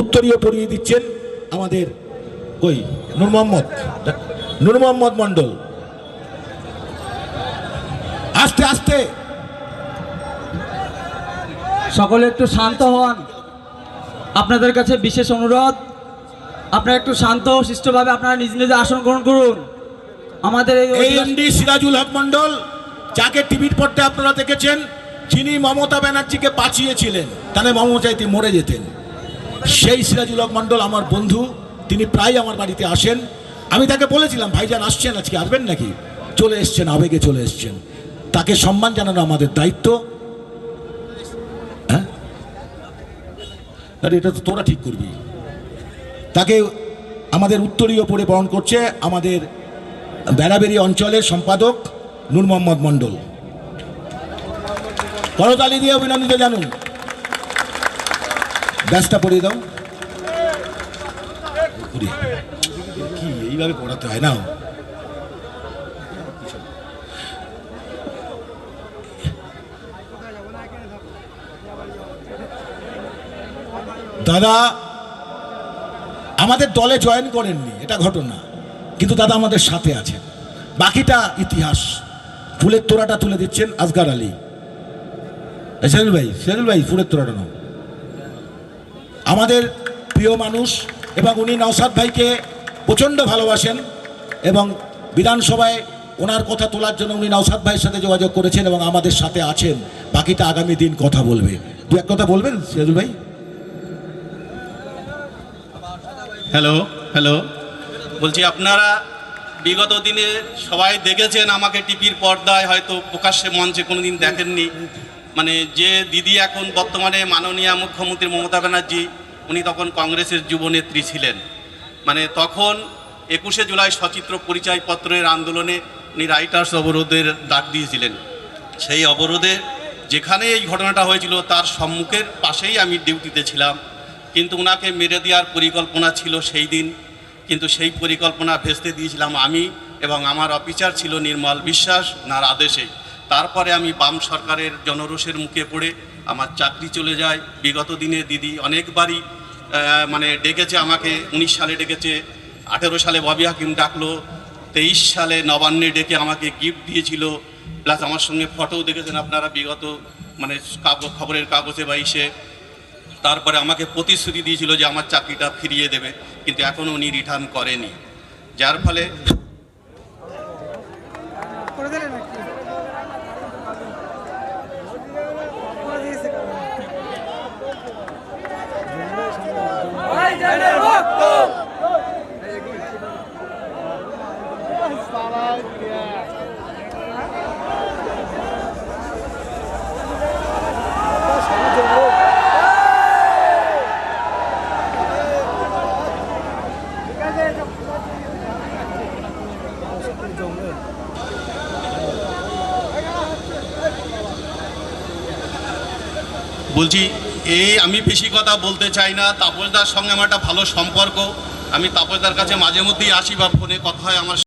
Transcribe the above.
উত্তরীয় পরিয়ে দিচ্ছেন আমাদের কই নূর মোহাম্মদ মণ্ডল। আস্তে আস্তে সকলে একটু শান্ত হন। আপনাদের কাছে বিশেষ অনুরোধ, আপনারা একটু শান্ত শিষ্টভাবে আপনারা নিজ নিজ আসন গ্রহণ করুন। আমাদের এই এমডি সিরাজুল হক মণ্ডল, যাকে টিভির পর্দায় আপনারা দেখেছেন, যিনি মমতা ব্যানার্জিকে বাঁচিয়েছিলেন, তাহলে মমতা চাইতে মরে যেতেন, সেই সিরাজুল হক মণ্ডল আমার বন্ধু। তিনি প্রায় আমার বাড়িতে আসেন। আমি তাকে বলেছিলাম, ভাইজান আসছেন, আজকে আসবেন নাকি? চলে এসছেন, আবেগে চলে এসছেন। তাকে সম্মান জানানো আমাদের দায়িত্ব। হ্যাঁ, আরে এটা তো তোরা ঠিক করবি। তাকে আমাদের উত্তরীয় পরে বরণ করছে আমাদের বেড়াবেড়ি অঞ্চলের সম্পাদক নূর মোহাম্মদ মণ্ডল। করতালি দিয়ে অভিনন্দিত জানুন। ব্যাসটা পড়িয়ে দাও। কি এইভাবে পড়াতে হয় না? দাদা আমাদের দলে জয়েন করেননি, এটা ঘটনা, কিন্তু দাদা আমাদের সাথে আছেন। বাকিটা ইতিহাস। ফুলের তোড়াটা তুলে দিচ্ছেন আসগার আলী। সেরুল ভাই ফুলের তোড়াটা নাও। আমাদের প্রিয় মানুষ, এবং উনি নওশাদ ভাইকে প্রচণ্ড ভালোবাসেন, এবং বিধানসভায় ওনার কথা তোলার জন্য উনি নওশাদ ভাইয়ের সাথে যোগাযোগ করেছেন এবং আমাদের সাথে আছেন। বাকিটা আগামী দিন কথা বলবে। দু এক কথা বলবেন সেরুল ভাই? হ্যালো হ্যালো, বলছি আপনারা বিগত দিনে সবাই দেখেছেন আমাকে টিভির পর্দায়, হয়তো প্রকাশ্যে মঞ্চে কোনো দিন দেখেননি। মানে যে দিদি এখন বর্তমানে মাননীয় মুখ্যমন্ত্রী মমতা ব্যানার্জি, উনি তখন কংগ্রেসের যুবনেত্রী ছিলেন। মানে তখন 21শে জুলাই সচিত্র পরিচয়পত্রের আন্দোলনে উনি রাইটার্স অবরোধের ডাক দিয়েছিলেন। সেই অবরোধে যেখানে এই ঘটনাটা হয়েছিল তার সম্মুখের পাশেই আমি ডিউটিতে ছিলাম। কিন্তু ওনাকে মেরে দেওয়ার পরিকল্পনা ছিল সেই দিন, কিন্তু সেই পরিকল্পনা ভেস্তে দিয়েছিলাম আমি, এবং আমার অফিসার ছিল নির্মল বিশ্বাস, ওনার আদেশে। তারপরে আমি বাম সরকারের জনরোষের মুখে পড়ে আমার চাকরি চলে যায়। বিগত দিনে দিদি অনেকবারই মানে ডেকেছে আমাকে। 19 সালে ডেকেছে, 18 সালে ববি হাকিম ডাকলো, 23 সালে নবান্নে ডেকে আমাকে গিফট দিয়েছিল, প্লাস আমার সঙ্গে ফটোও দেখেছেন আপনারা বিগত মানে খবরের কাগজে বা ইসে। তারপরে আমাকে প্রতিশ্রুতি দিয়েছিল যে আমার চাকরিটা ফিরিয়ে দেবে, কিন্তু এখনও উনি রিটার্ন করেনি, যার ফলে বলছি আমি বেশি কথা বলতে চাই না। তাপসদার সঙ্গে আমার একটা ভালো সম্পর্ক। আমি তাপসদার কাছে মাঝে মধ্যেই আসি বা ফোনে কথা হয় আমার।